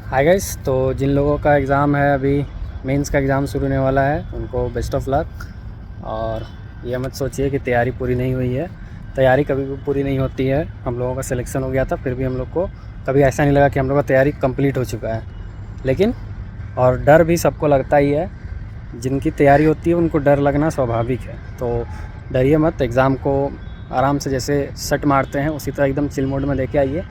Hi guys, तो जिन लोगों का एग्ज़ाम है अभी, मेंस का एग्ज़ाम शुरू होने वाला है, उनको बेस्ट ऑफ लक। और ये मत सोचिए कि तैयारी पूरी नहीं हुई है। तैयारी कभी भी पूरी नहीं होती है। हम लोगों का सिलेक्शन हो गया था, फिर भी हम लोग को कभी ऐसा नहीं लगा कि हम लोग का तैयारी कंप्लीट हो चुका है। लेकिन और डर भी सबको लगता ही है। जिनकी तैयारी होती है उनको डर लगना स्वाभाविक है। तो डरिए मत, एग्ज़ाम को आराम से जैसे सट मारते हैं उसी तरह एकदम चिल मोड में लेके आइए।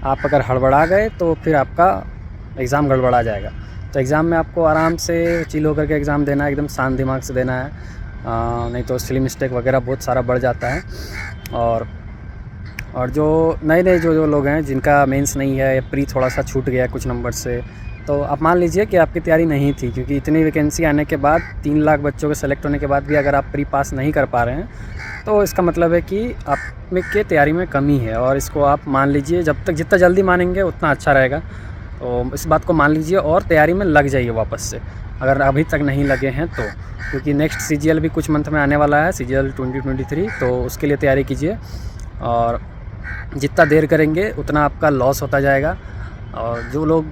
आप अगर हड़बड़ा गए तो फिर आपका एग्ज़ाम गड़बड़ा जाएगा। तो एग्ज़ाम में आपको आराम से चिल होकर के एग्ज़ाम देना है, एकदम शांत दिमाग से देना है। नहीं तो सिली मिस्टेक वगैरह बहुत सारा बढ़ जाता है। और जो नए जो लोग हैं जिनका मेंस नहीं है या प्री थोड़ा सा छूट गया कुछ नंबर से, तो आप मान लीजिए कि आपकी तैयारी नहीं थी, क्योंकि इतनी वैकेंसी आने के बाद 3 लाख बच्चों के सेलेक्ट होने के बाद भी अगर आप प्री पास नहीं कर पा रहे हैं तो इसका मतलब है कि आप में के तैयारी में कमी है। और इसको आप मान लीजिए, जब तक जितना जल्दी मानेंगे उतना अच्छा रहेगा। तो इस बात को मान लीजिए और तैयारी में लग जाइए वापस से, अगर अभी तक नहीं लगे हैं तो। क्योंकि नेक्स्ट सीजीएल भी कुछ मंथ में आने वाला है, सीजीएल 2023, तो उसके लिए तैयारी कीजिए। और जितना देर करेंगे उतना आपका लॉस होता जाएगा। और जो लोग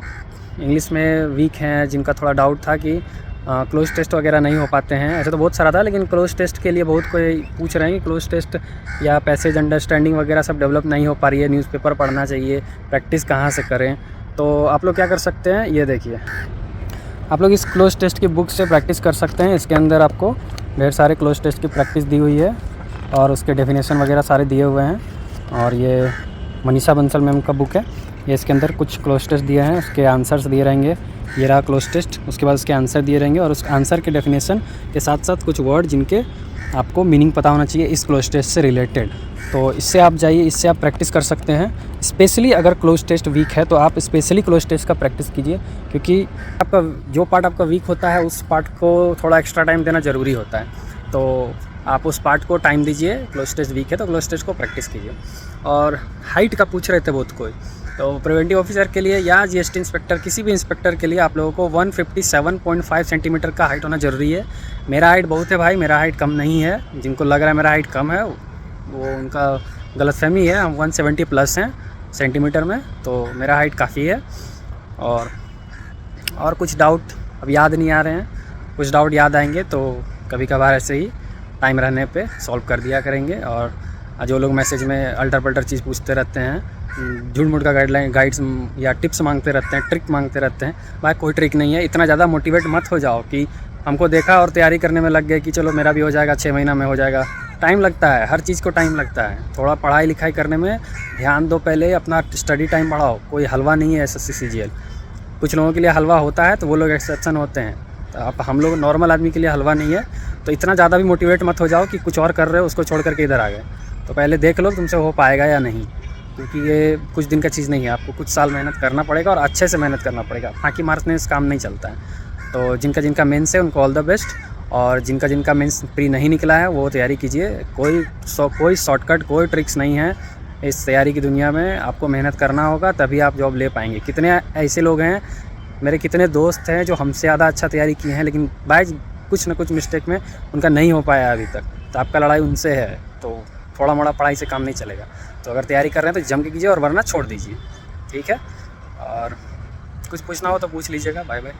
इंग्लिश में वीक हैं, जिनका थोड़ा डाउट था कि क्लोज टेस्ट वगैरह नहीं हो पाते हैं, ऐसे तो बहुत सारा था, लेकिन क्लोज टेस्ट के लिए बहुत कोई पूछ रहे हैं कि क्लोज टेस्ट या पैसेज अंडरस्टैंडिंग वगैरह सब डेवलप नहीं हो पा रही है, न्यूज़पेपर पढ़ना चाहिए, प्रैक्टिस कहाँ से करें। तो आप लोग क्या कर सकते हैं, ये देखिए, आप लोग इस क्लोज टेस्ट की बुक से प्रैक्टिस कर सकते हैं। इसके अंदर आपको ढेर सारे क्लोज टेस्ट की प्रैक्टिस दी हुई है और उसके डेफिनेशन वगैरह सारे दिए हुए हैं। और ये मनीषा बंसल मैम का बुक है, ये इसके अंदर कुछ क्लोज टेस्ट दिए हैं, उसके आंसर्स दिए रहेंगे। ये रहा क्लोज टेस्ट, उसके बाद उसके आंसर दिए रहेंगे और उस आंसर के डेफिनेशन के साथ साथ कुछ वर्ड जिनके आपको मीनिंग पता होना चाहिए इस क्लोज टेस्ट से रिलेटेड। तो इससे आप जाइए, इससे आप प्रैक्टिस कर सकते हैं। स्पेशली अगर क्लोज टेस्ट वीक है तो आप स्पेशली क्लोज टेस्ट का प्रैक्टिस कीजिए, क्योंकि आपका जो पार्ट आपका वीक होता है उस पार्ट को थोड़ा एक्स्ट्रा टाइम देना ज़रूरी होता है। तो आप उस पार्ट को टाइम दीजिए। क्लोज टेस्ट वीक है तो क्लोज टेस्ट को प्रैक्टिस कीजिए। और हाइट का पूछ रहे थे बहुत कोई, तो प्रिवेंटिव ऑफिसर के लिए या जीएसटी इंस्पेक्टर, किसी भी इंस्पेक्टर के लिए आप लोगों को 157.5 सेंटीमीटर का हाइट होना ज़रूरी है। मेरा हाइट बहुत है भाई, मेरा हाइट कम नहीं है। जिनको लग रहा है मेरा हाइट कम है वो उनका गलतफहमी है। हम 170 प्लस हैं सेंटीमीटर में, तो मेरा हाइट काफ़ी है। और कुछ डाउट अब याद नहीं आ रहे हैं, कुछ डाउट याद आएंगे तो कभी कभार ऐसे ही टाइम रहने पे सॉल्व कर दिया करेंगे। और जो लोग मैसेज में अल्टर पल्टर चीज़ पूछते रहते हैं, झूठ मूठ का गाइड्स या टिप्स मांगते रहते हैं, ट्रिक मांगते रहते हैं, भाई कोई ट्रिक नहीं है। इतना ज़्यादा मोटिवेट मत हो जाओ कि हमको देखा और तैयारी करने में लग गए कि चलो मेरा भी हो जाएगा, 6 महीना में हो जाएगा। टाइम लगता है, हर चीज़ को टाइम लगता है। थोड़ा पढ़ाई लिखाई करने में ध्यान दो, पहले अपना स्टडी टाइम बढ़ाओ। कोई हलवा नहीं है एसएससी सीजीएल। कुछ लोगों के लिए हलवा होता है तो वो लोग एक्सेप्शन होते हैं, तो आप हम लोग नॉर्मल आदमी के लिए हलवा नहीं है। तो इतना ज़्यादा भी मोटिवेट मत हो जाओ कि कुछ और कर रहे हो उसको छोड़ करके इधर आ गए। तो पहले देख लो तुमसे हो पाएगा या नहीं, क्योंकि ये कुछ दिन का चीज़ नहीं है। आपको कुछ साल मेहनत करना पड़ेगा और अच्छे से मेहनत करना पड़ेगा। फांकी मारने से काम नहीं चलता है। तो जिनका मेंस है उनको ऑल द बेस्ट, और जिनका मेंस प्री नहीं निकला है वो तैयारी कीजिए। कोई शॉर्टकट, कोई ट्रिक्स नहीं है इस तैयारी की दुनिया में। आपको मेहनत करना होगा तभी आप जॉब ले पाएंगे। कितने ऐसे लोग हैं, मेरे कितने दोस्त हैं जो हमसे ज़्यादा अच्छा तैयारी किए हैं, लेकिन बाय कुछ ना कुछ मिस्टेक में उनका नहीं हो पाया अभी तक। तो आपका लड़ाई उनसे है, तो थोड़ा मोड़ा पढ़ाई से काम नहीं चलेगा। तो अगर तैयारी कर रहे हैं तो जम के कीजिए और वरना छोड़ दीजिए, ठीक है। और कुछ पूछना हो तो पूछ लीजिएगा। Bye bye.